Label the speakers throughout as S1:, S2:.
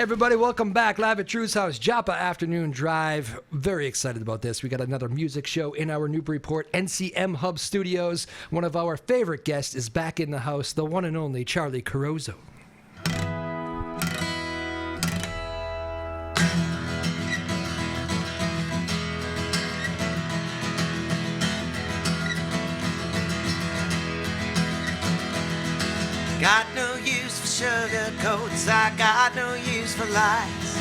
S1: Hey everybody, welcome back live at Drew's house, Joppa Afternoon Drive. Very excited about this. We got another music show in our Newburyport NCM Hub studios. One of our favorite guests is back in the house, the one and only Charley Carrozo.
S2: Got no use for sugar coats, I got no use for lies.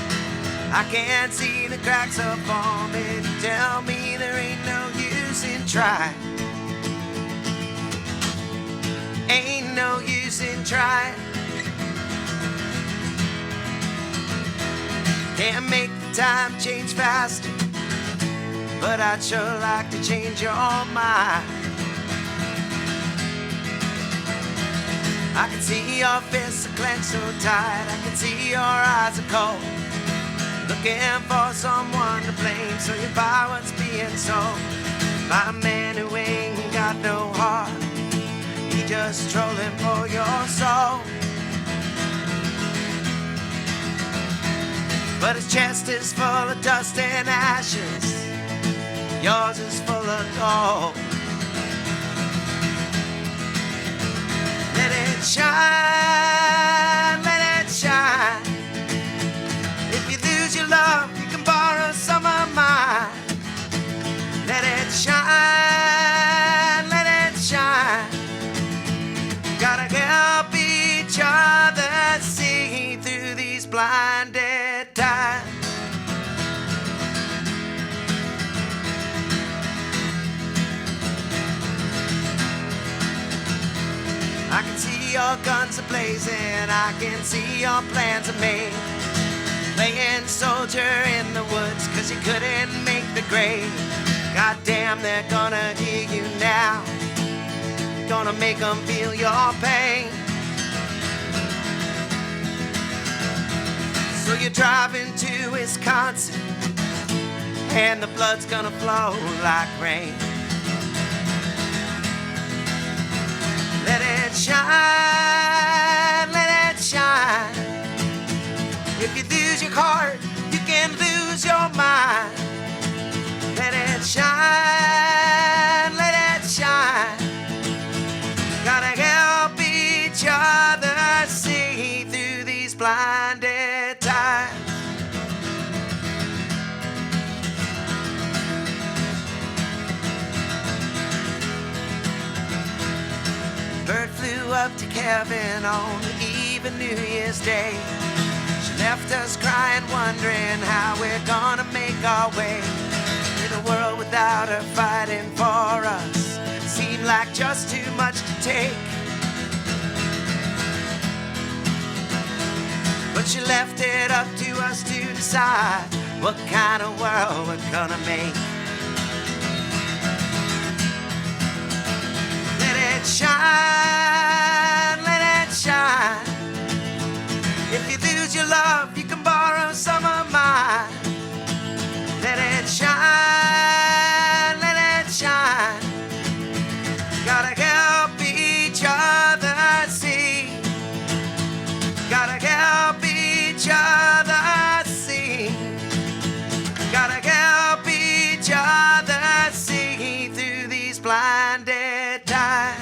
S2: I can't see the cracks are forming, tell me there ain't no use in trying. Ain't no use in trying. Can't make the time change faster, but I'd sure like to change your mind. I can see your fists are clenched so tight, I can see your eyes are cold, looking for someone to blame, so you buy what's being sold by a man who ain't got no heart. He just trolling for your soul. But his chest is full of dust and ashes, yours is full of gold. Let it shine, let it shine. If you lose your love, you can borrow some of mine. Let it shine, let it shine. Gotta help each other see through these blinded times. I can see your guns are blazing, I can see your plans are made. Playing soldier in the woods, cause you couldn't make the grade. Goddamn, they're gonna hear you now, gonna make them feel your pain. So you're driving to Wisconsin, and the blood's gonna flow like rain. Let it shine, let it shine. If you lose your heart, you can lose your mind. Let it shine, let it shine. Gotta help each other see through these blinded times. Bird flew up to Kevin on the eve of New Year's Day. She left us crying, wondering how we're gonna make our way. In a world without her fighting for us, seemed like just too much to take. But she left it up to us to decide what kind of world we're gonna make. Let it shine, let it shine. If you lose your love, you can borrow some of mine. Let it shine, let it shine. Gotta help each other see. Gotta help each other see. Gotta help each other see through these blinded times.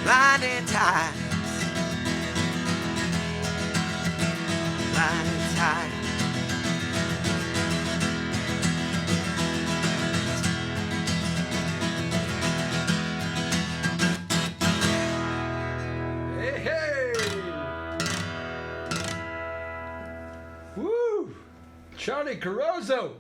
S2: Blinded times. Blinded times.
S1: Hey, hey! Woo! Charley Carrozo!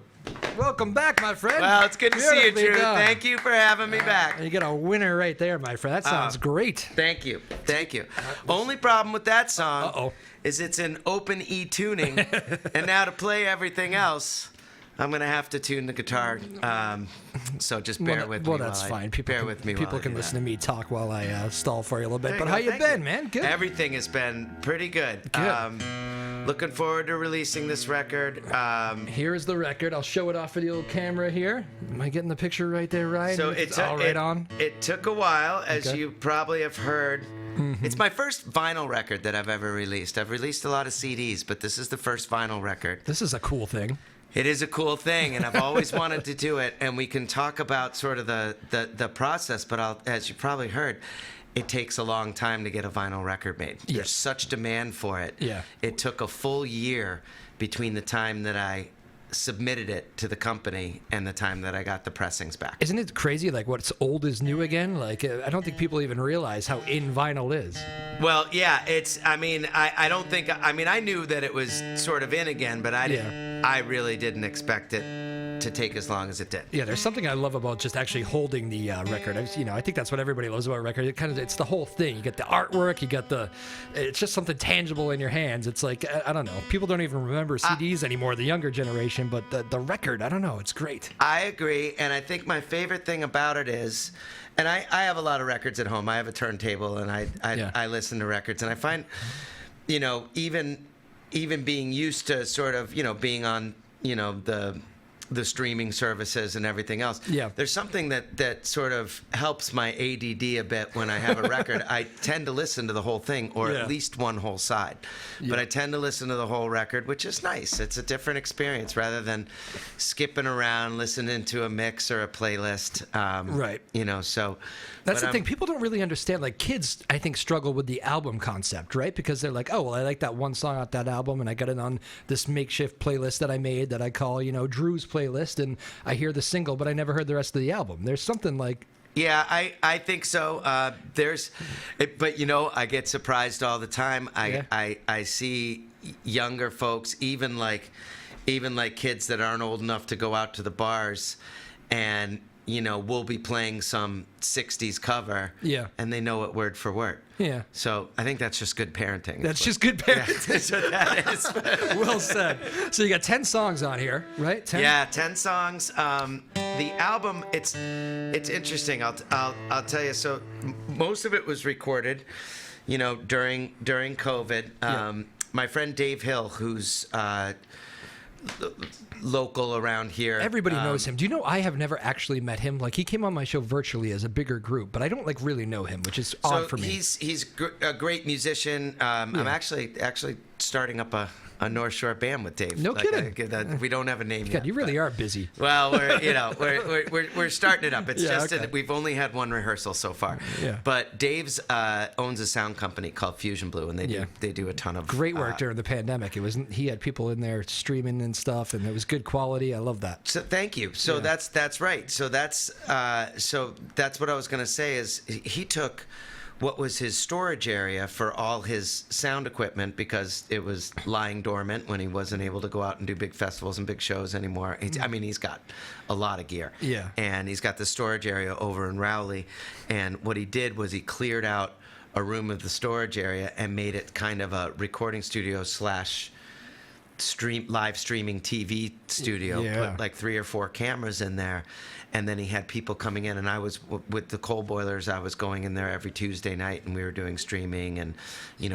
S1: Welcome back, my friend.
S2: Well, it's good to see you, Drew.
S1: Done.
S2: Thank you for having me back.
S1: You got a winner right there, my friend. That sounds great.
S2: Thank you. Thank you. Only problem with that song
S1: Uh-oh.
S2: is it's in open E tuning, and now to play everything else, I'm going to have to tune the guitar. So just bear with me.
S1: Well, that's fine. People can listen to me talk while I stall for you a little bit. But how you been, man? Good.
S2: Everything has been pretty good.
S1: Good.
S2: Looking forward to releasing this record.
S1: Here's the record. I'll show it off for the old camera here. Am I getting the picture right there, Ryan?
S2: So
S1: it's all right on.
S2: It took a while, as
S1: Okay.
S2: you probably have heard. It's my first vinyl record that I've ever released. I've released a lot of CDs, but this is the first vinyl record.
S1: This is a cool thing.
S2: It is a cool thing, and I've always wanted to do it. And we can talk about sort of the process, but as you probably heard, it takes a long time to get a vinyl record made.
S1: Yes.
S2: There's such demand for it.
S1: Yeah.
S2: It took a full year between the time that I submitted it to the company and the time that I got the pressings back.
S1: Isn't it crazy? Like, what's old is new again? Like, I don't think people even realize how in vinyl is.
S2: Well, yeah, I don't think, I knew that it was sort of in again, but I really didn't expect it to take as long as it did.
S1: Yeah, there's something I love about just actually holding the record. I think that's what everybody loves about a record. It's the whole thing. You get the artwork, it's just something tangible in your hands. It's like, I don't know, people don't even remember CDs anymore, the younger generation, but the record, I don't know, it's great. I
S2: agree, and I think my favorite thing about it is, and I have a lot of records at home. I have a turntable, and I listen to records, and I find, even being used to sort of, being on, the streaming services and everything else.
S1: Yeah.
S2: There's something that sort of helps my ADD a bit when I have a record. I tend to listen to the whole thing, or at least one whole side. Yeah. But I tend to listen to the whole record, which is nice. It's a different experience rather than skipping around, listening to a mix or a playlist.
S1: Right.
S2: So...
S1: That's the thing. People don't really understand. Like, kids, I think, struggle with the album concept, right? Because they're like, oh, well, I like that one song off that album, and I got it on this makeshift playlist that I made that I call, Drew's playlist, and I hear the single, but I never heard the rest of the album. There's something like...
S2: Yeah, I think so. But I get surprised all the time. I see younger folks, even like kids that aren't old enough to go out to the bars, and we'll be playing some 60s cover, and they know it word for word.
S1: Yeah.
S2: So I think that's just good parenting.
S1: That's just good parenting.
S2: Yeah, that's what that is.
S1: Well said. So you got 10 songs on here, right? 10?
S2: Yeah, 10 songs. The album, it's interesting. I'll tell you. So most of it was recorded, during COVID. My friend Dave Hill, who's local around here.
S1: Everybody knows him. Do you know I have never actually met him? Like, he came on my show virtually as a bigger group, but I don't really know him, which is odd for me.
S2: He's a great musician. I'm actually starting up a North Shore band with Dave.
S1: No kidding.
S2: We don't have a name
S1: God,
S2: yet.
S1: you really are busy.
S2: Well, we're starting it up. It's
S1: okay.
S2: We've only had one rehearsal so far.
S1: Yeah.
S2: But Dave's owns a sound company called Fusion Blue, and they do a ton of
S1: great work during the pandemic. He had people in there streaming and stuff, and it was good quality. I love that.
S2: So thank you. So that's right. So that's what I was going to say is he took what was his storage area for all his sound equipment, because it was lying dormant when he wasn't able to go out and do big festivals and big shows anymore. He's got a lot of gear.
S1: Yeah.
S2: And he's got the storage area over in Rowley. And what he did was he cleared out a room of the storage area and made it kind of a recording studio / live streaming TV studio.
S1: Yeah.
S2: Put like 3 or 4 cameras in there, and then he had people coming in, and I was with the Coal Boilers. I was going in there every Tuesday night, and we were doing streaming and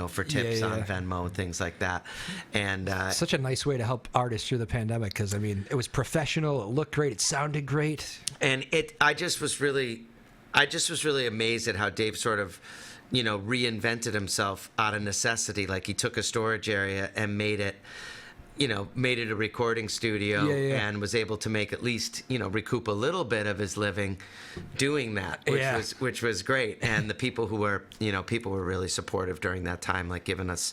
S2: for tips on Venmo, things like that. And
S1: such a nice way to help artists through the pandemic, because it was professional, it looked great, it sounded great,
S2: and I just was really amazed at how Dave sort of reinvented himself out of necessity. Like, he took a storage area and made it a recording studio, and was able to make at least, recoup a little bit of his living doing that, which was great. And the people who were, people were really supportive during that time, like giving us,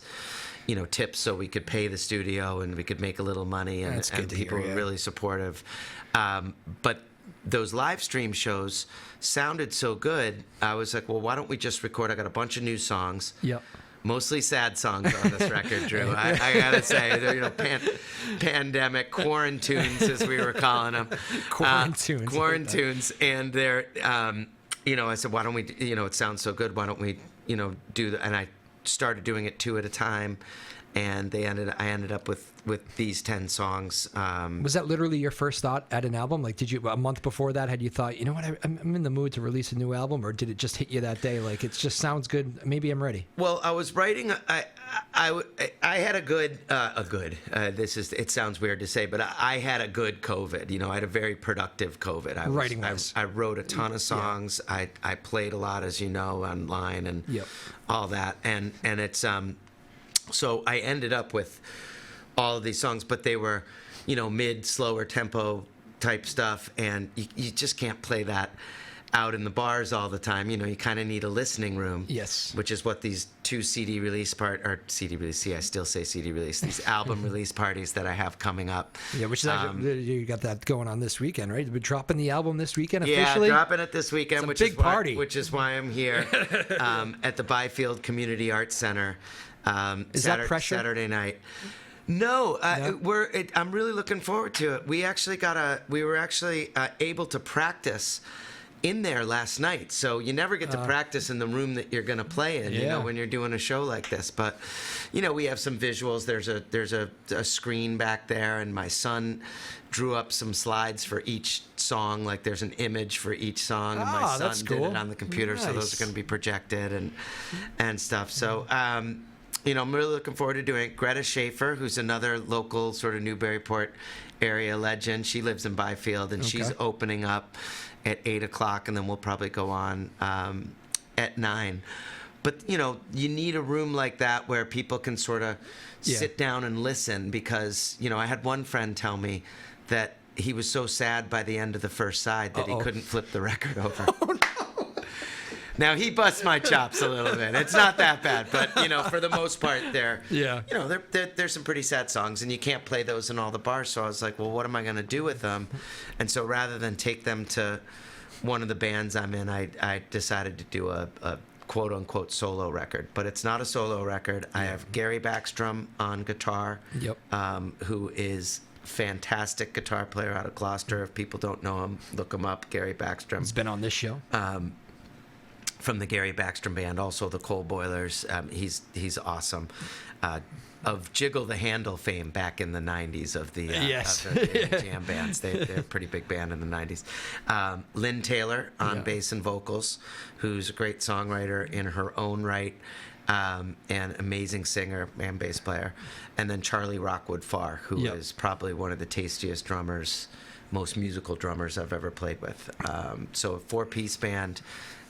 S2: tips so we could pay the studio and we could make a little money, and people were really supportive. But those live stream shows sounded so good. I was like, well, why don't we just record? I got a bunch of new songs.
S1: Yep.
S2: Mostly sad songs on this record, Drew. I gotta say, they're, pandemic quarantunes, as we were calling them. Quarantunes, and they're, I said, why don't we? It sounds so good. Why don't we, do that? And I started doing it 2 at a time, and I ended up with these 10 songs.
S1: Was that literally your first thought at an album? Like, did you, a month before that, had you thought, you know what, I'm in the mood to release a new album, or did it just hit you that day? Like, it just sounds good. Maybe I'm ready.
S2: Well, I was writing. I had a good. It sounds weird to say, but I had a good COVID. You know, I had a very productive COVID. I wrote a ton of songs. Yeah. I played a lot, as you know, online and all that. And it's so I ended up with all of these songs, but they were, you know, slower tempo type stuff, and you just can't play that out in the bars all the time. You know, you kind of need a listening room.
S1: Yes.
S2: Which is what these two these album release parties that I have coming up.
S1: Yeah, which is actually, you got that going on this weekend, right? We're dropping the album this weekend officially?
S2: Yeah, dropping it this weekend,
S1: it's a big party.
S2: Which is why I'm here at the Byfield Community Arts Center.
S1: Is that pressure?
S2: Saturday night. No, I'm really looking forward to it. We were actually able to practice in there last night, so you never get to practice in the room that you're going to play in, you know, when you're doing a show like this. But, you know, we have some visuals. There's a screen back there, and my son drew up some slides for each song. Like, there's an image for each song, and my son did it on the computer. Nice. So those are going to be projected and stuff. So, you know, I'm really looking forward to doing it. Greta Schaefer, who's another local sort of Newburyport area legend, she lives in Byfield, and she's opening up at 8 o'clock, and then we'll probably go on at 9. But, you know, you need a room like that where people can sort of sit down and listen, because, you know, I had one friend tell me that he was so sad by the end of the first side that he couldn't flip the record over. Oh, no. Now, he busts my chops a little bit. It's not that bad, but, you know, for the most part, there's some pretty sad songs, and you can't play those in all the bars. So I was like, well, what am I going to do with them? And so rather than take them to one of the bands I'm in, I decided to do a quote-unquote solo record. But it's not a solo record. I have Gary Backstrom on guitar, who is fantastic guitar player out of Gloucester. If people don't know him, look him up. Gary Backstrom.
S1: He's been on this show.
S2: From the Gary Backstrom Band, also the Coal Boilers. He's awesome. Of Jiggle the Handle fame back in the 90s of the jam bands. They're a pretty big band in the 90s. Lynn Taylor on bass and vocals, who's a great songwriter in her own right, and amazing singer and bass player. And then Charlie Rockwood Farr, who is probably one of the tastiest drummers, most musical drummers I've ever played with. So a 4-piece band.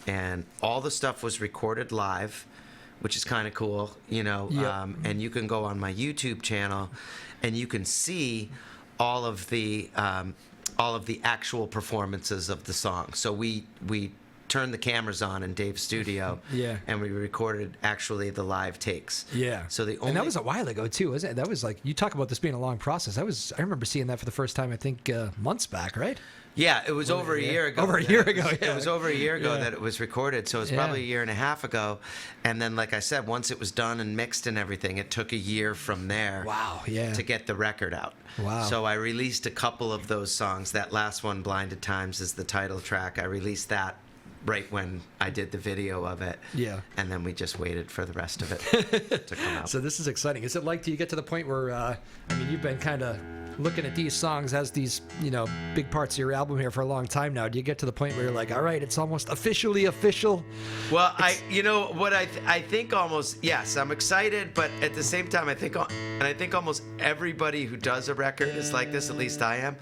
S2: And all the stuff was recorded live, which is kind of cool, you know. And you can go on my YouTube channel, and you can see all of the actual performances of the song. So we turned the cameras on in Dave's studio, and we recorded actually the live takes. So and that was a while ago too, wasn't it? That was like, you talk about this being a long process. I remember seeing that for the first time, I think months back, right? Yeah, it was over a year ago. Over a year ago, It was over a year ago that it was recorded, so it was probably a year and a half ago. And then, like I said, once it was done and mixed and everything, it took a year from there to get the record out. Wow. So I released a couple of those songs. That last one, Blinded Times, is the title track. I released that right when I did the video of it. And then we just waited for the rest of it to come out. So this is exciting. Is it like, do you get to the point where, I mean, you've been kind of looking at these songs as these, you know, big parts of your album here for a long time now. Do you get to the point where you're like, all right, it's almost officially official? Well, I think almost, yes, I'm excited, but at the same time, I think almost everybody who does a record is like this, at least I am.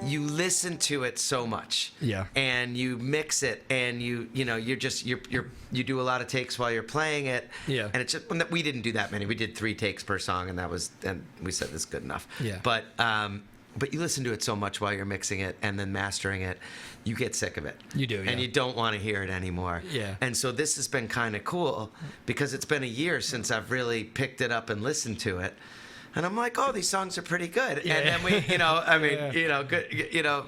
S2: You listen to it so much, and you mix it, and you do a lot of takes while you're playing it, and it's just, we didn't do that many. We did 3 takes per song, and we said this is good enough. But you listen to it so much while you're mixing it and then mastering it, you get sick of it. You do, and you don't want to hear it anymore. And so this has been kind of cool, because it's been a year since I've really picked it up and listened to it. And I'm like, oh, these songs are pretty good. And then we, good,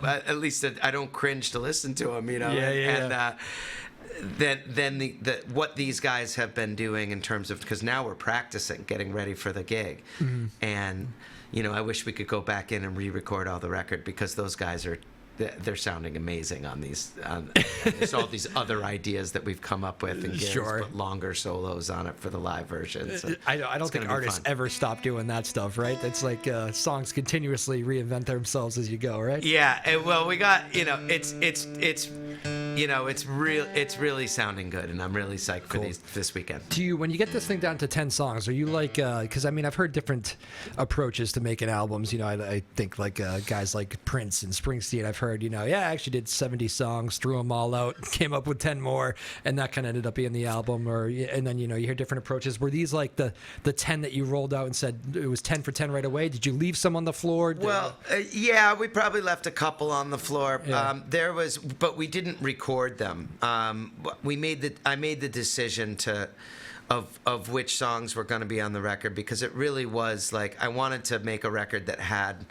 S2: at least I don't cringe to listen to them, And then what these guys have been doing in terms of, because now we're practicing, getting ready for the gig. And, I wish we could go back in and re-record all the record, because those guys are they're sounding amazing on these. There's all these other ideas that we've come up with, and Gary's put longer solos on it for the live version. So
S1: I don't think artists ever stop doing that stuff, right? It's like songs continuously reinvent themselves as you go, right?
S2: Yeah. Well, we got it's really sounding good, and I'm really psyched for this weekend.
S1: Do you, when you get this thing down to 10 songs, are you like, because I mean, I've heard different approaches to making albums. You know, I think like guys like Prince and Springsteen, I've heard, I actually did 70 songs, threw them all out, came up with 10 more, and that kind of ended up being the album. And then, you hear different approaches. Were these like the 10 that you rolled out and said it was 10 for 10 right away? Did you leave some on the floor?
S2: Well, yeah, we probably left a couple on the floor.
S1: Yeah.
S2: But we didn't record them. I made the decision of which songs were going to be on the record, because it really was like I wanted to make a record that had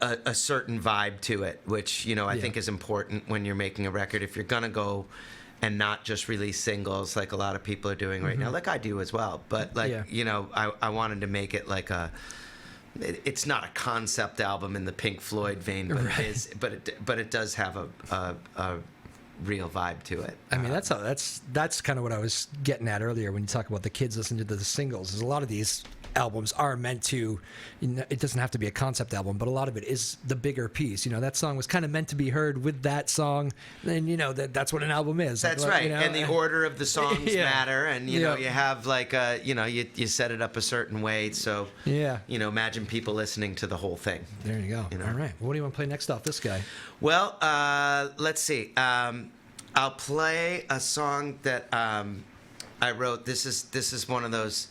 S2: a certain vibe to it, which I think is important when you're making a record. If you're going to go and not just release singles like a lot of people are doing right now, like I do as well, but I wanted to make it like it's not a concept album in the Pink Floyd vein, but it is. But it does have a real vibe to it.
S1: I mean, that's kind of what I was getting at earlier when you talk about the kids listening to the singles. Is a lot of these albums are meant to, it doesn't have to be a concept album, but a lot of it is the bigger piece. That song was kind of meant to be heard with that song, and that's what an album is.
S2: That's right. And the order of the songs matter, and you have like you set it up a certain way, so imagine people listening to the whole thing.
S1: There you go. All right. What do you want to play next off this guy?
S2: Well, let's see. I'll play a song that I wrote. This is one of those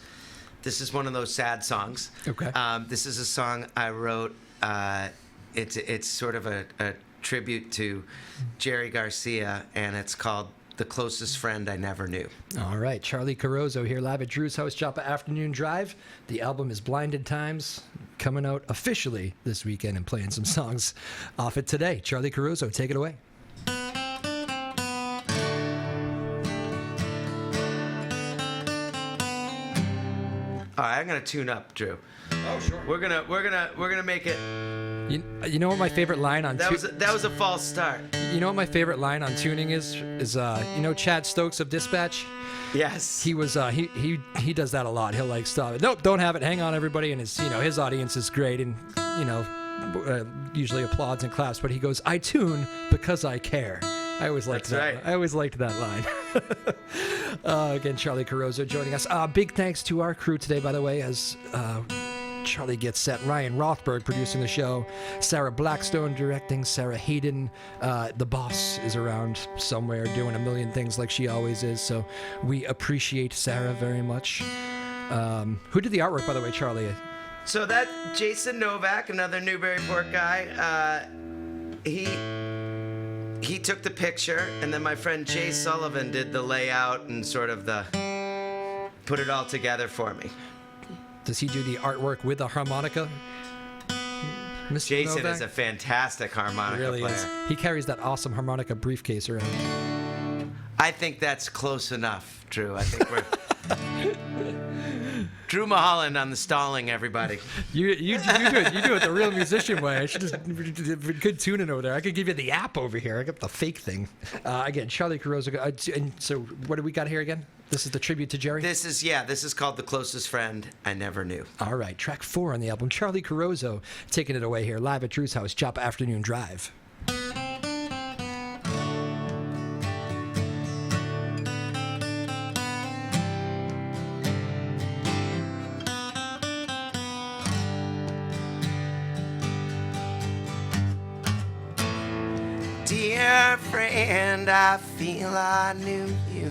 S2: sad songs.
S1: Okay.
S2: This is a song I wrote. It's sort of a tribute to Jerry Garcia, and it's called "The Closest Friend I Never Knew."
S1: All right, Charley Carrozo here live at Drew's house, Joppa Afternoon Drive. The album is Blinded Times, coming out officially this weekend, and playing some songs off it today. Charley Carrozo, take it away.
S2: All right, I'm gonna tune up, Drew.
S1: Oh, sure.
S2: We're gonna make it.
S1: You know what my favorite line on
S2: that was a false start.
S1: You know what my favorite line on tuning is Chad Stokes of Dispatch.
S2: Yes.
S1: He was he does that a lot. He'll like stop it. Nope, don't have it. Hang on, everybody. And his audience is great, and usually applauds and claps. But he goes, "I tune because I care." I always liked that. Right. I always liked that line. Again, Charley Carrozo joining us. Big thanks to our crew today, by the way, as Charlie gets set. Ryan Rothberg producing the show. Sarah Blackstone directing. Sarah Hayden, the boss, is around somewhere doing a million things like she always is. So we appreciate Sarah very much. Who did the artwork, by the way, Charlie?
S2: So that Jason Novak, another Newburyport guy, he took the picture, and then my friend Jay Sullivan did the layout and sort of put it all together for me.
S1: Does he do the artwork with a harmonica? Mr.
S2: Jason
S1: Novak?
S2: is a fantastic harmonica
S1: really
S2: player.
S1: Is. He carries that awesome harmonica briefcase around.
S2: I think that's close enough, Drew. I think we're... Drew Moholland on the stalling, everybody.
S1: You do it the real musician way. I should just good tuning over there. I could give you the app over here. I got the fake thing. Again, Charley Carrozo. And so, what do we got here again? This is the tribute to Jerry?
S2: This is called "The Closest Friend I Never Knew."
S1: All right, track 4 on the album. Charley Carrozo taking it away here live at Drew's house, Joppa Afternoon Drive.
S2: Dear friend, I feel I knew you.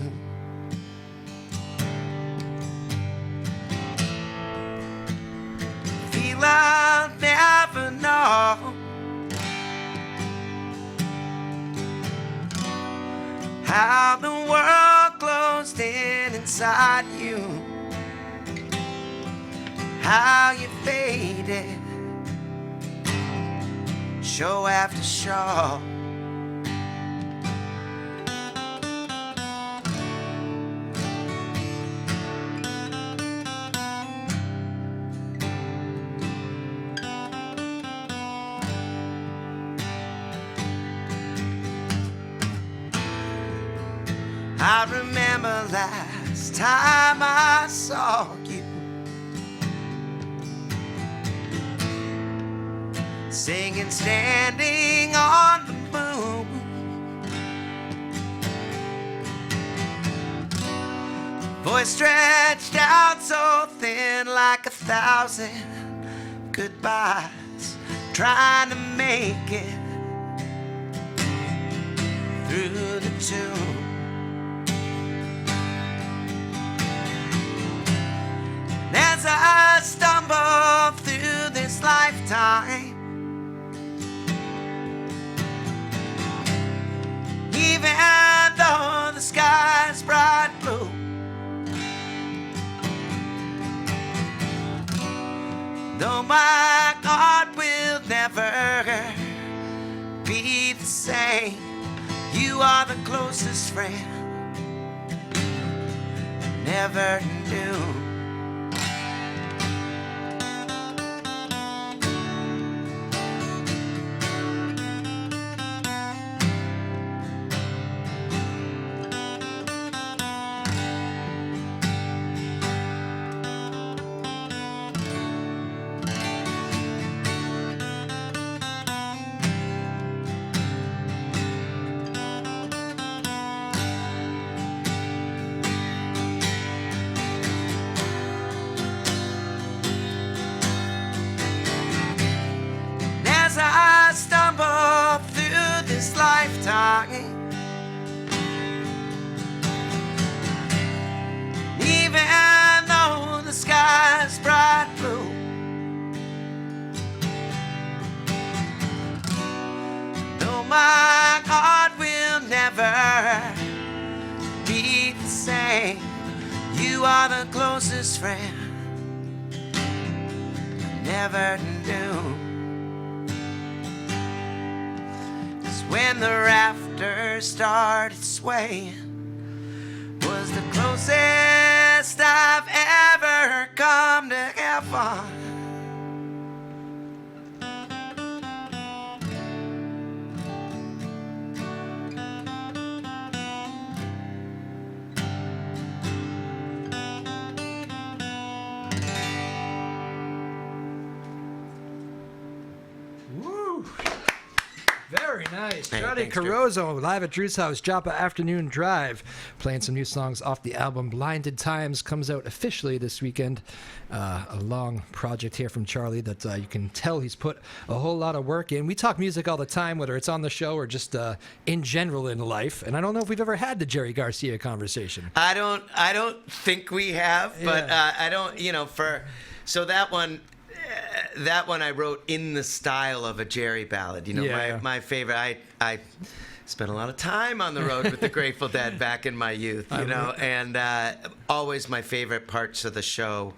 S2: Feel I'll never know how the world closed in inside you, how you faded, show after show. I remember last time I saw you, singing, standing on the moon. Voice stretched out so thin, like 1,000 goodbyes, trying to make it through the tune. And as I stumble through this lifetime, even though the sky's bright blue, though my heart will never be the same, you are the closest friend I never knew. I stumble through this lifetime, even though the sky's bright blue, though my heart will never be the same, you are the closest friend I never knew. When the rafters started swaying, was the closest I've ever come to heaven.
S1: Very nice.
S2: Hey,
S1: Charley
S2: thanks, Drew.
S1: Carrozo, live at Drew's house, Joppa Afternoon Drive, playing some new songs off the album Blinded Times. Comes out officially this weekend. A long project here from Charley that you can tell he's put a whole lot of work in. We talk music all the time, whether it's on the show or just in general in life. And I don't know if we've ever had the Jerry Garcia conversation.
S2: I don't think we have, but I don't, so that one I wrote in the style of a Jerry ballad. My favorite. I spent a lot of time on the road with the Grateful Dead back in my youth, and always my favorite parts of the show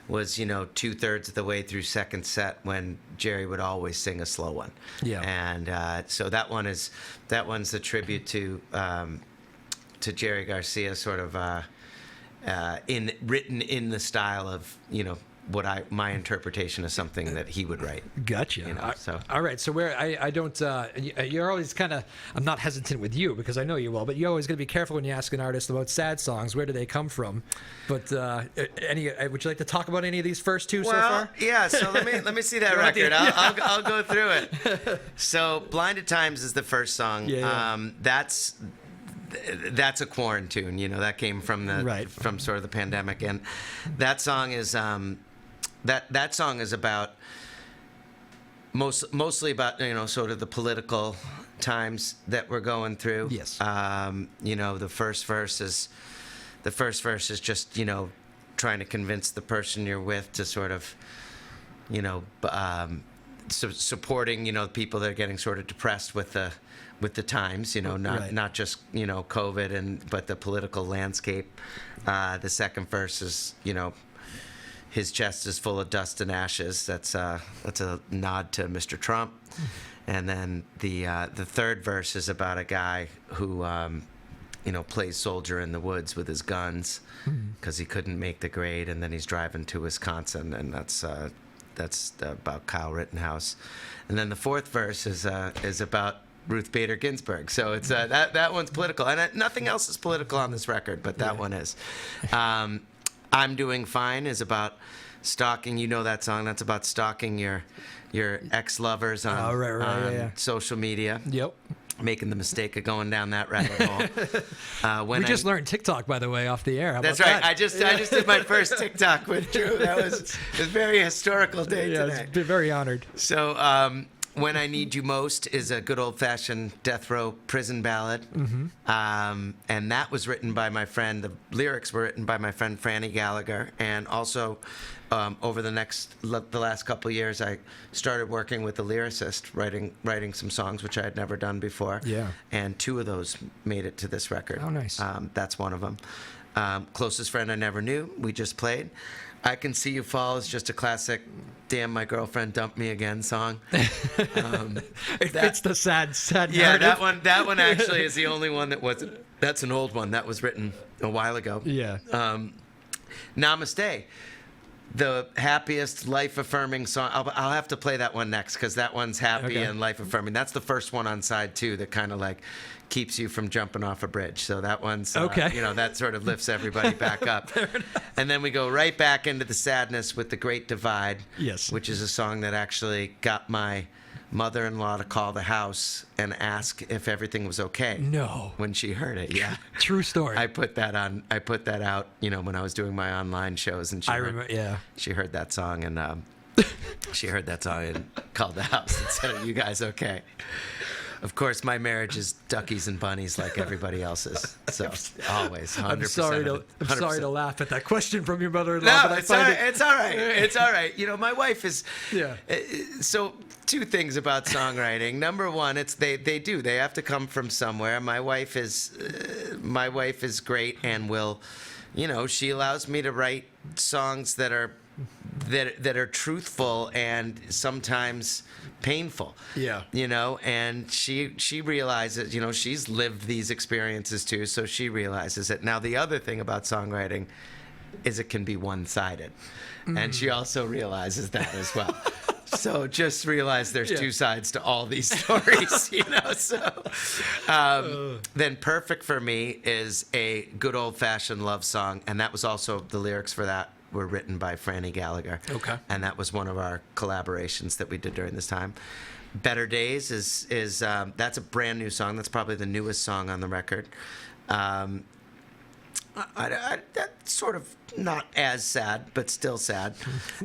S2: was, 2/3 of the way through second set when Jerry would always sing a slow one. Yeah. And so that one's a tribute to Jerry Garcia, sort of written in the style of, my interpretation of something that he would write.
S1: Gotcha.
S2: So
S1: all right. So where I don't, you're always kind of, I'm not hesitant with you because I know you well, but you're always going to be careful when you ask an artist about sad songs. Where do they come from? But would you like to talk about any of these first two so far?
S2: Yeah. So let me see that record. I'll go through it. So Blinded Times is the first song.
S1: Yeah.
S2: That's a quarantine, that came from from sort of the pandemic, and that song is that song is about mostly about sort of the political times that we're going through.
S1: Yes.
S2: The first verse is just trying to convince the person you're with to sort of supporting people that are getting sort of depressed with the times, not just COVID but the political landscape. The second verse is his chest is full of dust and ashes. That's a nod to Mr. Trump. And then the third verse is about a guy who plays soldier in the woods with his guns because he couldn't make the grade, and then he's driving to Wisconsin, and that's about Kyle Rittenhouse. And then the fourth verse is about Ruth Bader Ginsburg. So it's that one's political, and nothing else is political on this record, but that one is. I'm Doing Fine is about stalking. You know that song? That's about stalking your ex-lovers on social media.
S1: Yep.
S2: Making the mistake of going down that rabbit hole.
S1: We just learned TikTok, by the way, off the air. How
S2: that's
S1: about
S2: right.
S1: that?
S2: I just did my first TikTok with Drew. It was a very historical day today.
S1: Yeah, very honored.
S2: So, When I Need You Most is a good old-fashioned death row prison ballad. Mm-hmm. And that was written by my friend. The lyrics were written by my friend Franny Gallagher. And also, over the last couple of years, I started working with a lyricist, writing some songs, which I had never done before. Yeah. And 2 of those made it to this record.
S1: Oh, nice.
S2: That's one of them. Closest Friend I Never Knew, we just played. I Can See You Fall is just a classic, damn, my girlfriend dumped me again song.
S1: It fits the sad
S2: yeah,
S1: narrative.
S2: that one actually is the only one that wasn't. That's an old one that was written a while ago.
S1: Yeah.
S2: Namaste, the happiest, life-affirming song. I'll have to play that one next because that one's happy and life-affirming. That's the first one on side 2 that kind of like keeps you from jumping off a bridge. So that one's, that sort of lifts everybody back up. And then we go right back into the sadness with The Great Divide, which is a song that actually got my mother-in-law to call the house and ask if everything was okay.
S1: No.
S2: When she heard it, yeah.
S1: True story.
S2: I put that out, when I was doing my online shows, and she heard that song and called the house and said, "Are you guys okay?" Of course, my marriage is duckies and bunnies like everybody else's. So always, 100%.
S1: I'm sorry to laugh at that question from your mother-in-law.
S2: No,
S1: but
S2: it's all right. It's all right. My wife is.
S1: Yeah.
S2: So 2 things about songwriting. Number one, they have to come from somewhere. My wife is great and will, she allows me to write songs that are truthful and sometimes painful. Yeah. And she realizes, she's lived these experiences too, so she realizes it. Now, the other thing about songwriting is it can be one-sided. And she also realizes that as well. So just realize there's 2 sides to all these stories, So then Perfect for Me is a good old-fashioned love song, and that was also the lyrics for that were written by Franny Gallagher. Okay. And that was one of our collaborations that we did during this time. Better Days is that's a brand new song. That's probably the newest song on the record. That's sort of not as sad, but still sad.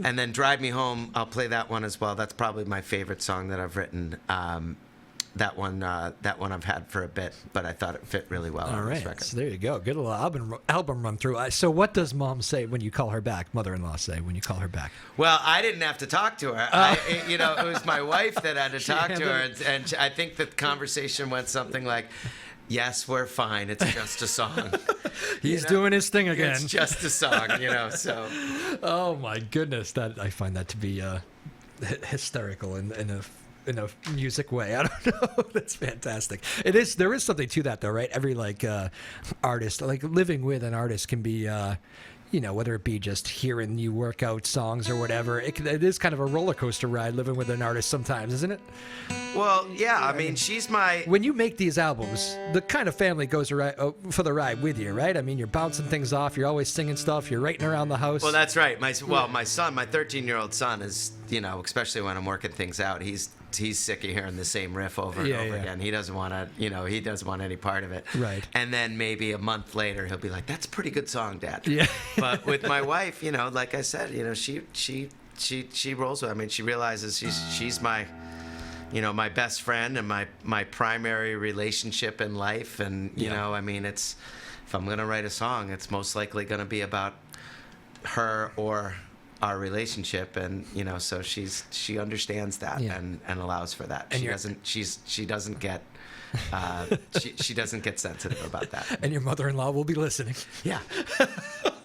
S2: And then Drive Me Home, I'll play that one as well. That's probably my favorite song that I've written. That one I've had for a bit, but I thought it fit really well on this record. So
S1: there you go. Good little album run through. So what does Mom say when you call her back? Mother-in-law say when you call her back?
S2: Well, I didn't have to talk to her. It was my wife that had to talk to her, and I think the conversation went something like, "Yes, we're fine. It's just a song."
S1: He's doing his thing again.
S2: It's just a song, So.
S1: Oh my goodness, I find that to be hysterical in a music way. I don't know. That's fantastic. It is. There is something to that, though, right? Every artist, living with an artist can be, whether it be just hearing you work out songs or whatever. It is kind of a roller coaster ride living with an artist sometimes, isn't it?
S2: Well, yeah. I mean, she's my.
S1: When you make these albums, the kind of family goes for the ride with you, right? I mean, you're bouncing things off. You're always singing stuff. You're writing around the house.
S2: Well, that's right. My son, my 13-year-old son, is, especially when I'm working things out, he's sick of hearing the same riff over and over again. He doesn't want to, he doesn't want any part of it. Right. And then maybe a month later, he'll be like, "That's a pretty good song, Dad." Yeah. But with my wife, like I said, she rolls with it. I mean, she realizes she's my, my best friend and my primary relationship in life. And, I mean, if I'm going to write a song, it's most likely going to be about her or our relationship, and so she understands that and allows for that. And she doesn't get sensitive about that.
S1: And your mother-in-law will be listening.
S2: Yeah.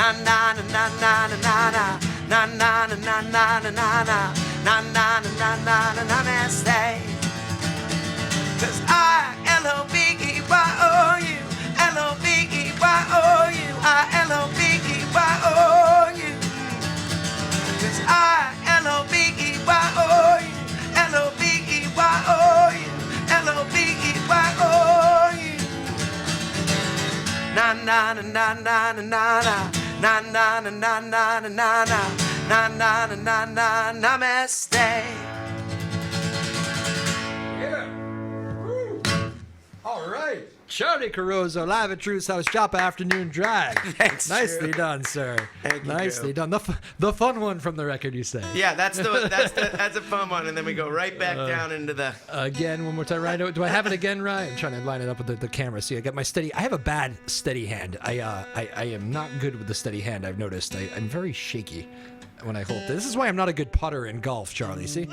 S2: na na na na na na na na na na na na na na na na na na na namaste. 'Cause I L-O-V-E-Y-O-U, L-O-V-E-Y-O-U, I L-O-V-E-Y-O-U. 'Cause I L-O-V-E-Y-O-U, L-O-V-E-Y-O-U, L-O-V-E-Y-O-U. Na na na na na na na na na na na na na na na na na na na namaste.
S1: All right. Charley Carrozo, live at Drew's house, Joppa Afternoon Drive.
S2: Thanks,
S1: Nicely
S2: Drew.
S1: done, sir.
S2: Thank you,
S1: Nicely
S2: Drew.
S1: done. The fun one from the record, you say.
S2: Yeah, that's a fun one, and then we go right back down into the.
S1: Again, one more time, Ryan. Do I have it again, Ryan? I'm trying to line it up with the camera. See, I got my steady. I have a bad steady hand. I am not good with the steady hand. I've noticed. I'm very shaky when I hold this. Is why I'm not a good putter in golf, Charlie. See,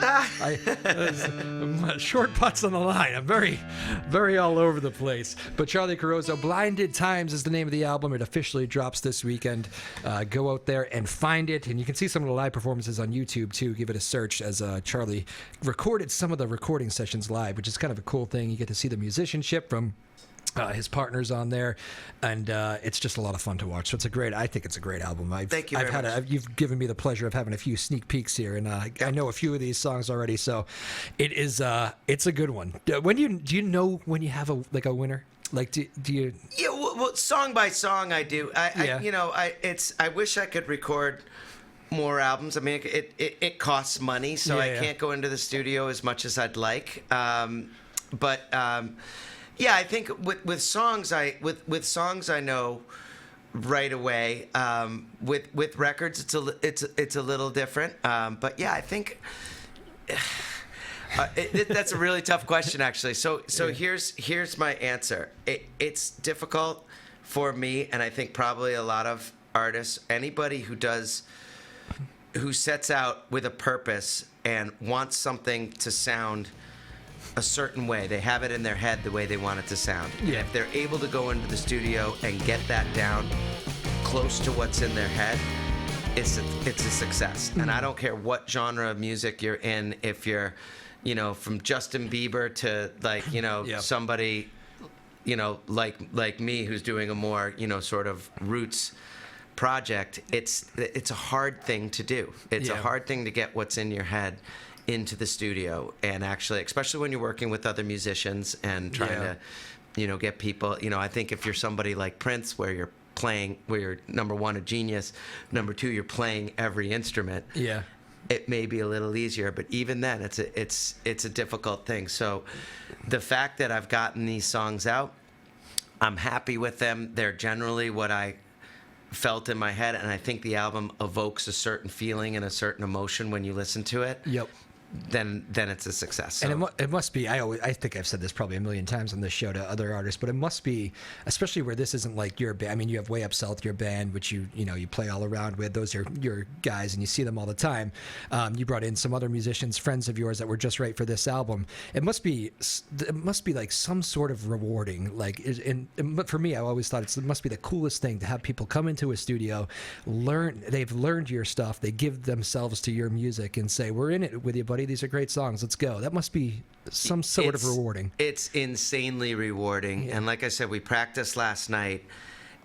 S1: short putts on the line. I'm very, very all over the place. But Charley Carrozo, Blinded Times is the name of the album. It officially drops this weekend. Go out there and find it. And you can see some of the live performances on YouTube, too. Give it a search, as Charley recorded some of the recording sessions live, which is kind of a cool thing. You get to see the musicianship from his partners on there, and it's just a lot of fun to watch. So I think it's a great album.
S2: Thank you very much.
S1: You've given me the pleasure of having a few sneak peeks here, and I know a few of these songs already. So it's a good one. Do you know when you have a winner? Like, do you?
S2: Yeah, well, song by song, I do. I wish I could record more albums. I mean, it costs money, so I can't go into the studio as much as I'd like. Yeah, I think with songs I know right away. With records, it's a little different. But yeah, I think that's a really tough question, actually. So here's my answer. It's difficult for me, and I think probably a lot of artists, anybody who sets out with a purpose and wants something to sound a certain way. They have it in their head the way they want it to sound.
S1: Yeah.
S2: And if they're able to go into the studio and get that down close to what's in their head, it's a success. And I don't care what genre of music you're in, if you're, from Justin Bieber to somebody, like me, who's doing a more, sort of roots project. It's a hard thing to do. It's a hard thing to get what's in your head into the studio, and actually, especially when you're working with other musicians and trying to, get people. I think if you're somebody like Prince, where you're number one, a genius, number two, you're playing every instrument. Yeah, it may be a little easier, but even then, it's a difficult thing. So, the fact that I've gotten these songs out, I'm happy with them. They're generally what I felt in my head, and I think the album evokes a certain feeling and a certain emotion when you listen to it. Yep. Then it's a success. So.
S1: And it must be. I think I've said this probably a million times on this show to other artists, but it must be, especially where this isn't like your band. I mean, you have Way Up South, your band, which you play all around with. Those are your guys, and you see them all the time. You brought in some other musicians, friends of yours, that were just right for this album. It must be like some sort of rewarding. Like, but for me, I always thought it must be the coolest thing to have people come into a studio, they've learned your stuff, they give themselves to your music, and say, "We're in it with you, buddy. These are great songs. Let's go." That must be some sort of rewarding.
S2: It's insanely rewarding. Yeah. And like I said, we practiced last night,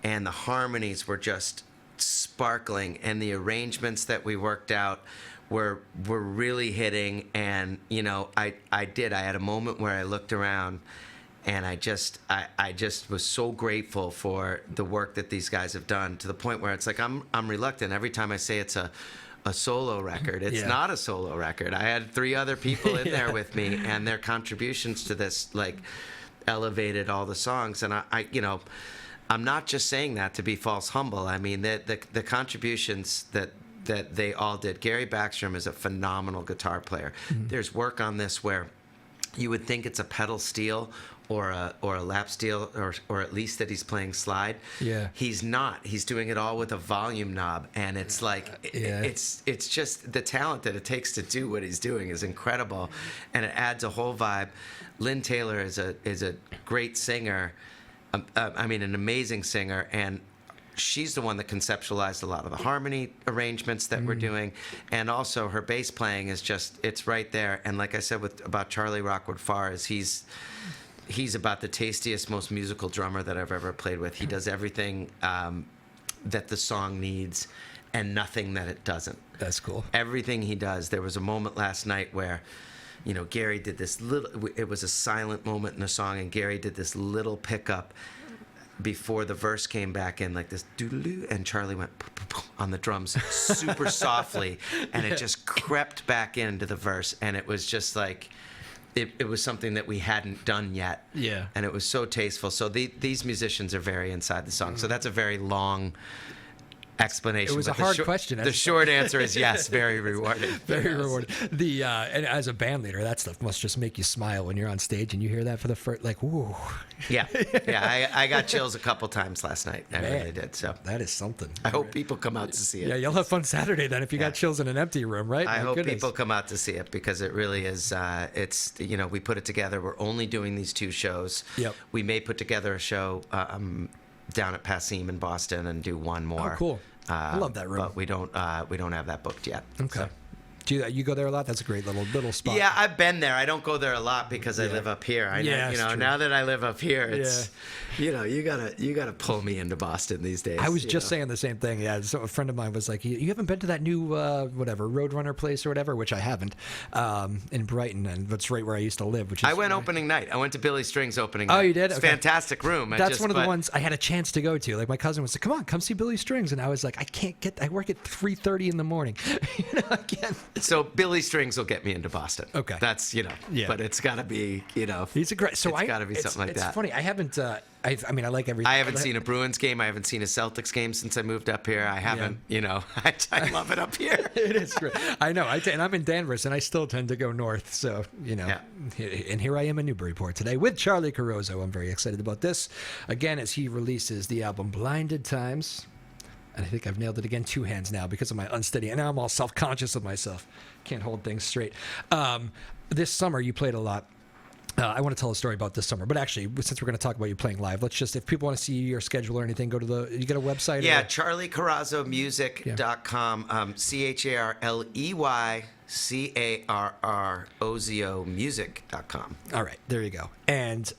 S2: and the harmonies were just sparkling, and the arrangements that we worked out were really hitting. And I had a moment where I looked around, and I just was so grateful for the work that these guys have done, to the point where it's like I'm reluctant every time I say it's a solo record. It's not a solo record. I had 3 other people in there with me, and their contributions to this elevated all the songs. And I'm not just saying that to be false humble. I mean, the contributions that they all did. Gary Backstrom is a phenomenal guitar player. Mm-hmm. There's work on this where you would think it's a pedal steel or a lap steel, or at least that he's playing slide. Yeah. He's not. He's doing it all with a volume knob, and it's like it's just the talent that it takes to do what he's doing is incredible, and it adds a whole vibe. Lynn Taylor is a great singer. I mean, an amazing singer, and she's the one that conceptualized a lot of the harmony arrangements that we're doing, and also her bass playing is just, it's right there. And like I said about Charlie Rockwood Farr, is he's about the tastiest, most musical drummer that I've ever played with. He does everything that the song needs and nothing that it doesn't.
S1: That's cool.
S2: Everything he does. There was a moment last night where, you know, Gary did this little, it was a silent moment in the song, and Gary did this little pickup before the verse came back in, like this doo-doo-doo, and Charlie went on the drums super softly, and it just crept back into the verse, and it was just like, it was something that we hadn't done yet.
S1: Yeah.
S2: And it was so tasteful. So these musicians are very inside the song. So that's a very long explanation.
S1: It was
S2: but
S1: a hard question.
S2: The short answer is yes, very rewarding.
S1: Very rewarding. And as a band leader, that stuff must just make you smile when you're on stage and you hear that for the first, like, woo.
S2: Yeah. I got chills a couple times last night. I really did. So
S1: that is something.
S2: I hope people come out to see it.
S1: Yeah, you'll have fun Saturday then if you got chills in an empty room, right?
S2: I hope people come out to see it, because it really is. It's, you know, we put it together. We're only doing these 2 shows.
S1: Yep.
S2: We may put together a show down at Passim in Boston and do one more.
S1: Oh, cool. I love that room.
S2: But we don't have that booked yet.
S1: Okay.
S2: So.
S1: Do you go there a lot? That's a great little spot.
S2: Yeah, I've been there. I don't go there a lot because I live up here. I know, you know, now that I live up here, it's, you know, you gotta pull me into Boston these days.
S1: I was just saying the same thing. Yeah, so a friend of mine was like, "You haven't been to that new Roadrunner place or whatever," which I haven't, in Brighton, and that's right where I used to live. Which is
S2: I went opening night. I went to Billy Strings opening night.
S1: Oh, you did?
S2: It's
S1: okay.
S2: Fantastic room.
S1: That's one of the ones I had a chance to go to. Like my cousin was like, come see Billy Strings," and I was like, I work at 3:30 in the morning. You know, I can't.
S2: So Billy Strings will get me into Boston.
S1: Okay.
S2: That's, you know, but it's got to be, you know.
S1: He's a great, so
S2: it's got to be something like that.
S1: It's funny. I haven't, I mean, I like everything.
S2: I haven't seen a Bruins game. I haven't seen a Celtics game since I moved up here. I haven't, you know, I love it up here.
S1: It is great. I know. And I'm in Danvers, and I still tend to go north. So, you know, and here I am in Newburyport today with Charley Carrozo. I'm very excited about this. Again, as he releases the album Blinded Times. And I think I've nailed it again, 2 hands now because of my unsteady. And now I'm all self-conscious of myself. Can't hold things straight. This summer, you played a lot. I want to tell a story about this summer. But actually, since we're going to talk about you playing live, let's just, if people want to see your schedule or anything, go to you got a website?
S2: Yeah, CharleyCarrozomusic.com. CharleyCarrozo music.com.
S1: All right, there you go. And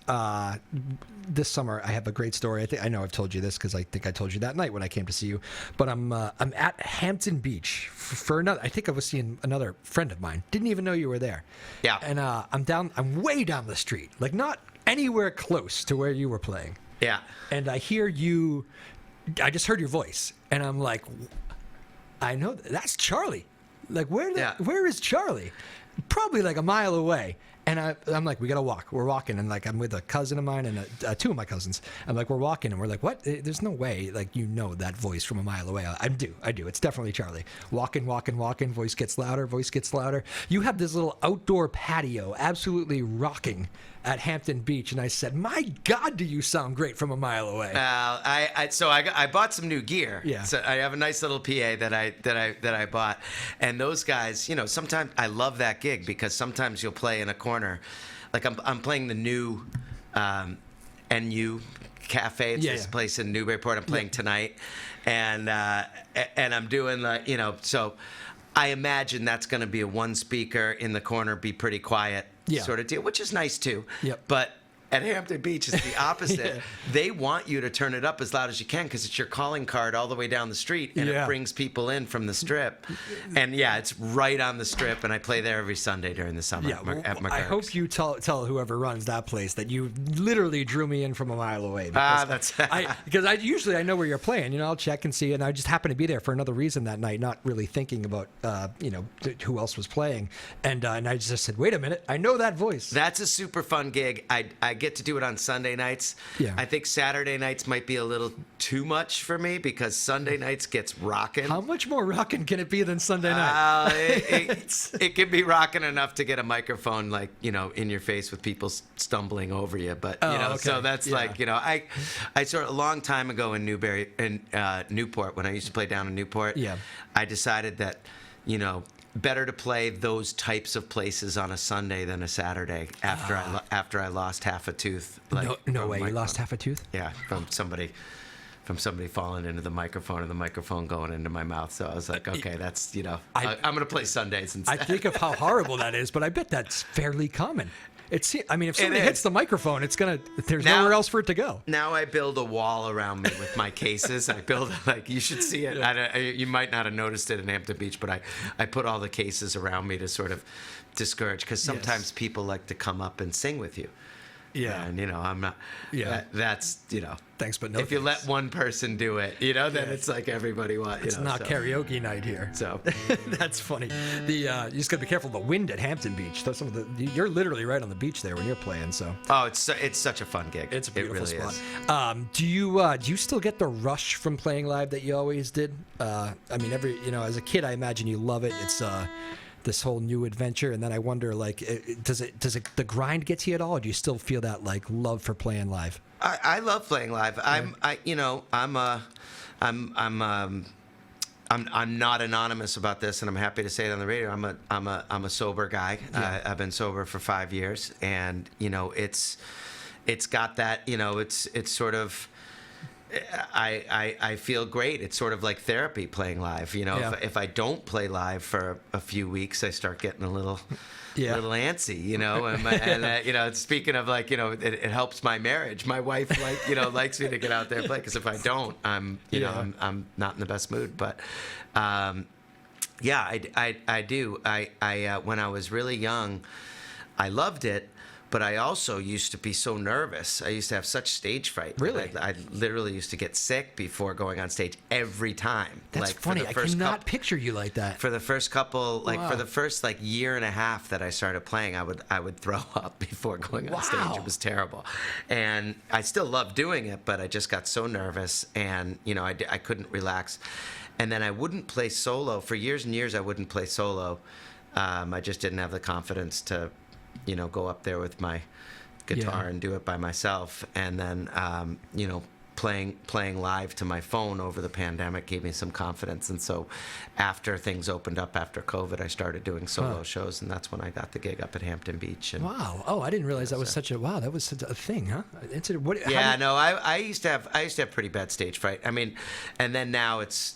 S1: this summer, I have a great story. I know I've told you this because I think I told you that night when I came to see you. But I'm at Hampton Beach for another. I think I was seeing another friend of mine. Didn't even know you were there.
S2: Yeah.
S1: And I'm way down the street, like not anywhere close to where you were playing.
S2: Yeah.
S1: And I hear you. I just heard your voice, and I'm like, I know that's Charley. Like where is Charley? Probably like a mile away. And I'm like, we got to walk. We're walking. And like, I'm with a cousin of mine and 2 of my cousins. I'm like, we're walking. And we're like, what? There's no way. Like, you know that voice from a mile away. I do. It's definitely Charley. Walking. Voice gets louder. You have this little outdoor patio absolutely rocking at Hampton Beach. And I said, my God, do you sound great from a mile away.
S2: So I bought some new gear.
S1: Yeah.
S2: So I have a nice little PA that I bought. And those guys, you know, sometimes I love that gig because sometimes you'll play in a corner. Like I'm playing the new NU Cafe. It's this place in Newburyport. I'm playing tonight, and I'm doing you know. So I imagine that's going to be a 1 speaker in the corner, be pretty quiet sort of deal, which is nice too.
S1: Yep.
S2: But at Hampton Beach, it's the opposite. They want you to turn it up as loud as you can because it's your calling card all the way down the street, and it brings people in from the Strip. And it's right on the Strip, and I play there every Sunday during the summer at McGurk's.
S1: I hope you tell whoever runs that place that you literally drew me in from a mile away. Because I usually know where you're playing. You know, I'll check and see, and I just happened to be there for another reason that night, not really thinking about you know, who else was playing. And I just said, wait a minute, I know that voice.
S2: That's a super fun gig. I get to do it on Sunday nights.
S1: Yeah.
S2: I think Saturday nights might be a little too much for me because Sunday nights gets rocking.
S1: How much more rocking can it be than Sunday night?
S2: It can be rocking enough to get a microphone, like, you know, in your face with people stumbling over you. But you know, so that's like, you know, I sort of a long time ago in Newport, when I used to play down in Newport, I decided that, you know, better to play those types of places on a Sunday than a Saturday after I lost half a tooth. Like,
S1: no way, you lost half a tooth?
S2: Yeah, from somebody from somebody falling into the microphone and the microphone going into my mouth. So I was like, okay, that's, I'm going to play Sundays instead.
S1: I think of how horrible that is, but I bet that's fairly common. If somebody hits the microphone, there's nowhere else for it to go.
S2: Now I build a wall around me with my cases. I build, you should see it.
S1: Yeah.
S2: You might not have noticed it in Hampton Beach, but I put all the cases around me to sort of discourage, because sometimes people like to come up and sing with you.
S1: Yeah.
S2: And, I'm not, that's,
S1: thanks, but no
S2: if you let one person do it, then it's like everybody wants,
S1: It's not karaoke night here.
S2: So
S1: that's funny. You just got to be careful of the wind at Hampton Beach. You're literally right on the beach there when you're playing. So.
S2: Oh, it's such a fun gig.
S1: It's a beautiful
S2: spot.
S1: Do you still get the rush from playing live that you always did? As a kid, I imagine you love it. It's this whole new adventure, and then I wonder, does the grind get to you at all, or do you still feel that love for playing live?
S2: I love playing live. Yeah. I'm not anonymous about this, and I'm happy to say it on the radio. I'm a sober guy.
S1: Yeah.
S2: I've been sober for 5 years, and it's got that, it's sort of. I feel great. It's sort of like therapy playing live. If I don't play live for a few weeks, I start getting a little antsy. And speaking of it helps my marriage. My wife likes me to get out there and play, because if I don't, I'm not in the best mood. But I do. I when I was really young, I loved it. But I also used to be so nervous. I used to have such stage fright.
S1: Really?
S2: I literally used to get sick before going on stage every time.
S1: That's funny. I cannot picture you like that.
S2: For the first couple, for the first year and a half that I started playing, I would throw up before going on stage. It was terrible. And I still love doing it, but I just got so nervous, and I couldn't relax. And then I wouldn't play solo. For years and years, I wouldn't play solo. I just didn't have the confidence to go up there with my guitar and do it by myself. And then, playing live to my phone over the pandemic gave me some confidence. And so after things opened up after COVID, I started doing solo shows, and that's when I got the gig up at Hampton Beach. And,
S1: wow. Oh, I didn't realize that was such a thing, huh?
S2: I used to have pretty bad stage fright. And then now it's,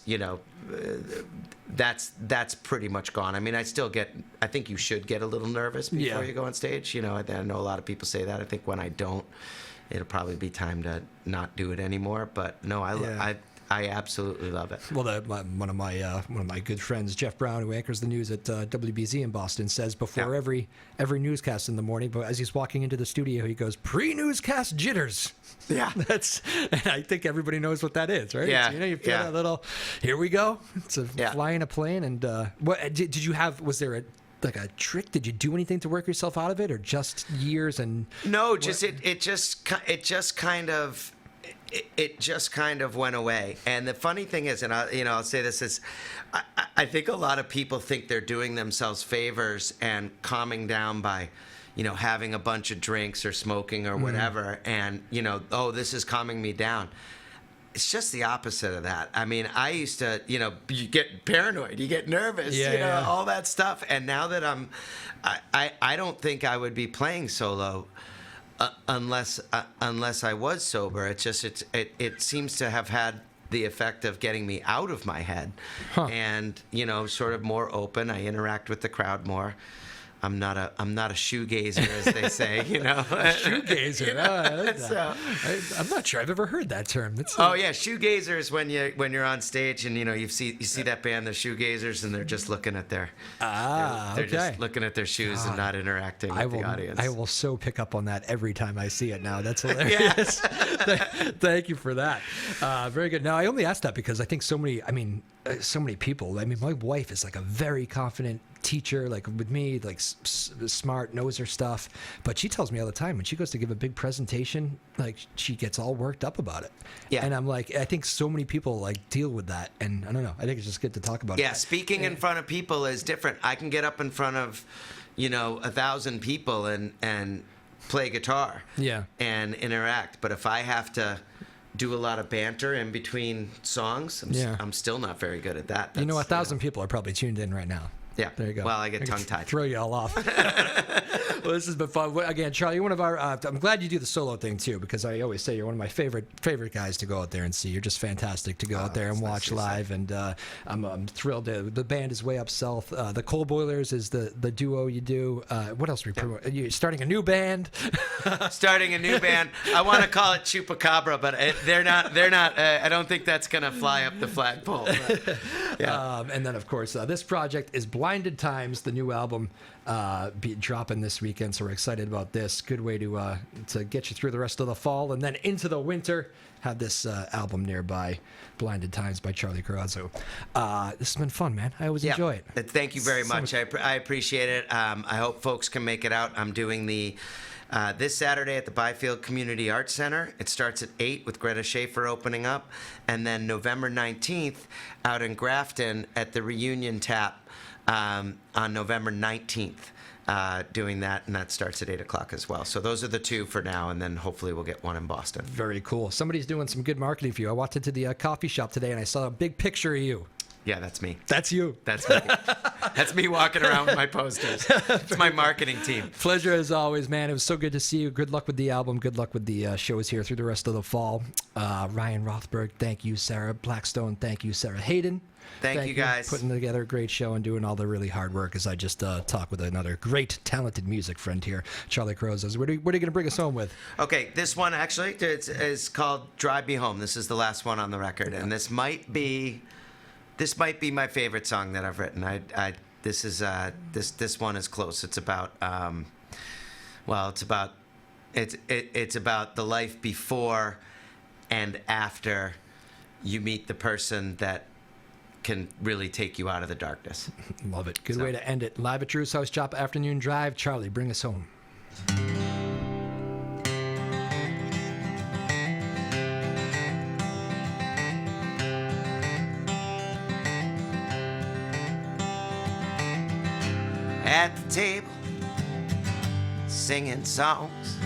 S2: that's pretty much gone. I still I think you should get a little nervous before you go on stage. I know a lot of people say that. I think when I don't, it'll probably be time to not do it anymore. But no, I absolutely love it.
S1: Well, one of my good friends, Jeff Brown, who anchors the news at WBZ in Boston, says before every newscast in the morning, but as he's walking into the studio, he goes, "Pre-newscast jitters."
S2: Yeah,
S1: and I think everybody knows what that is, right?
S2: Yeah,
S1: you feel that little. Here we go. It's flying a plane, and what did you have? Was there a trick? Did you do anything to work yourself out of it, or just years and?
S2: No, it just kind of went away. And the funny thing is, and I'll say this is, I think a lot of people think they're doing themselves favors and calming down by, having a bunch of drinks or smoking or whatever, and this is calming me down. It's just the opposite of that. I used to, you get paranoid, you get nervous, all that stuff. And now that I don't think I would be playing solo unless I was sober. It seems to have had the effect of getting me out of my head, and sort of more open. I interact with the crowd more. I'm not a shoegazer, as they say.
S1: Shoegazer. I'm not sure I've ever heard that term.
S2: Shoegazer is when you're on stage and you see that band, the Shoegazers, and they're just looking at their just looking at their shoes and not interacting with the audience.
S1: I will so pick up on that every time I see it now. That's hilarious. Thank you for that. Very good. Now I only asked that because I think so many people. My wife is a very confident teacher, with me, smart, knows her stuff, but she tells me all the time when she goes to give a big presentation, she gets all worked up about it. Yeah. And I'm I think so many people deal with that, and I don't know, I think it's just good to talk about it.
S2: Yeah, speaking in front of people is different. I can get up in front of 1,000 people and play guitar and interact, but if I have to do a lot of banter in between songs, I'm still not very good at that.
S1: 1,000 people are probably tuned in right now.
S2: Yeah.
S1: There you go.
S2: Well, I get tongue-tied.
S1: Throw you all off. Well, this has been fun. Again, Charlie, you're one of our. I'm glad you do the solo thing too, because I always say you're one of my favorite guys to go out there and see. You're just fantastic to go out there and watch live, and I'm thrilled. The band is way up south. The Coal Boilers is the duo you do. What else are you starting a new band?
S2: Starting a new band. I want to call it Chupacabra, but they're not. I don't think that's gonna fly up the flagpole. But, yeah.
S1: And then, of course, this project is Blinded Times, the new album dropping this weekend. So we're excited about this. Good way to get you through the rest of the fall and then into the winter. Have this album nearby, Blinded Times by Charley Carrozo. This has been fun, man. I always enjoy it.
S2: Thank you very much. I appreciate it. I hope folks can make it out. I'm doing this Saturday at the Byfield Community Arts Center. It starts at 8 with Greta Schaefer opening up. And then November 19th out in Grafton at the Reunion Tap on November 19th. Doing that, and that starts at 8 o'clock as well. So those are the two for now, and then hopefully we'll get one in Boston.
S1: Very cool. Somebody's doing some good marketing for you. I walked into the coffee shop today, and I saw a big picture of you.
S2: Yeah, that's me.
S1: That's you.
S2: That's me. That's me walking around with my posters. It's my marketing team.
S1: Pleasure as always, man. It was so good to see you. Good luck with the album. Good luck with the shows here through the rest of the fall. Ryan Rothberg, thank you. Sarah Blackstone, thank you. Sarah Hayden.
S2: Thank you, guys.
S1: Putting together a great show and doing all the really hard work as I just talk with another great, talented music friend here, Charley Carrozo. What are you going to bring us home with?
S2: Okay, this one actually is called Drive Me Home. This is the last one on the record, and this might be my favorite song that I've written. This one is close. It's about it's about the life before and after you meet the person that can really take you out of the darkness.
S1: Love it. Good way to end it. Live at Drew's house, Joppa Afternoon Drive. Charley, bring us home.
S2: At the table, singing songs,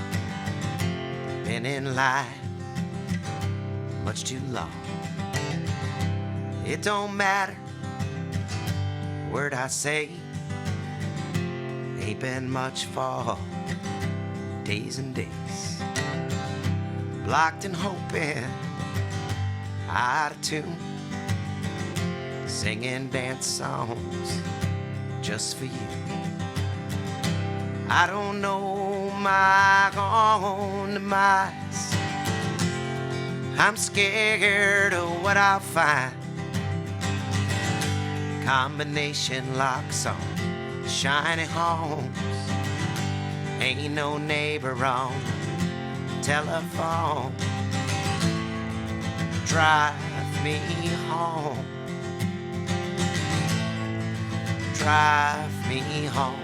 S2: been in line much too long. It don't matter word I say, ain't been much for days and days. Blocked and hoping, out of tune, singing dance songs just for you. I don't know my own demise. I'm scared of what I'll find. Combination locks on shiny homes. Ain't no neighbor on the telephone. Drive me home. Drive me home.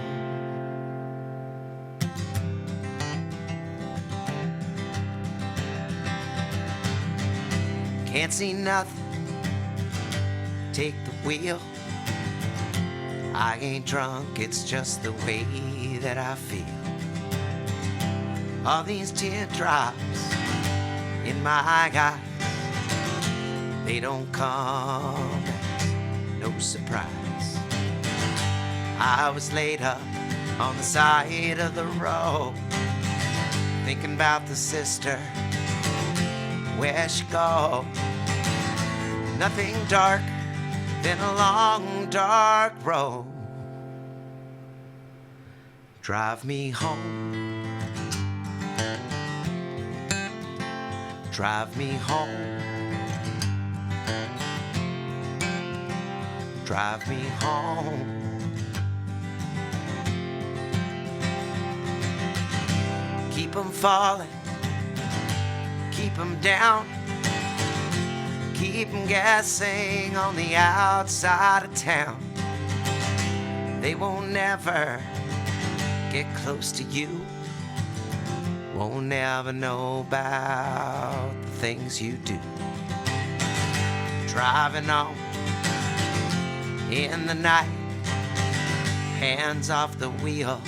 S2: Can't see nothing, take the wheel. I ain't drunk, it's just the way that I feel. All these teardrops in my eyes, they don't come as no surprise. I was laid up on the side of the road, thinking about the sister, where she go. Nothing dark than a long, dark road. Drive me home. Drive me home. Drive me home. Keep 'em falling, keep 'em down. Keep 'em guessing on the outside of town. They won't never get close to you. Won't never know about the things you do. Driving on in the night, hands off the wheel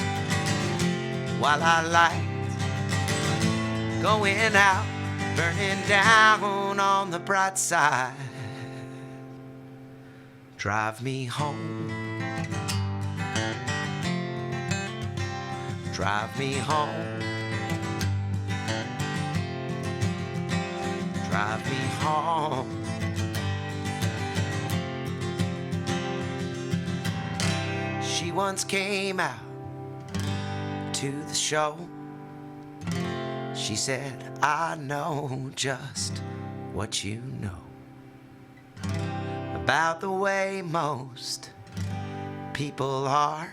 S2: while I light. Going out, burning down on the bright side. Drive me home. drive me home. Drive me home. She once came out to the show. She said, I know just what you know about the way most people are,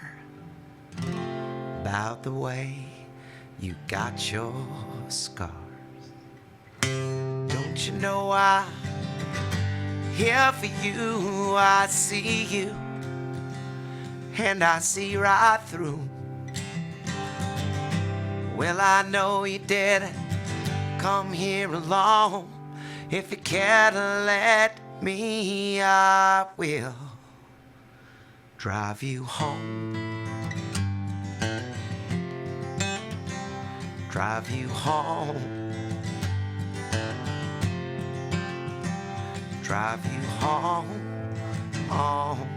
S2: about the way you got your scars. Don't you know I'm here for you? I see you, and I see right through. Well, I know you didn't come here alone. If you care to let me, I will drive you home. Drive you home. Drive you home, home.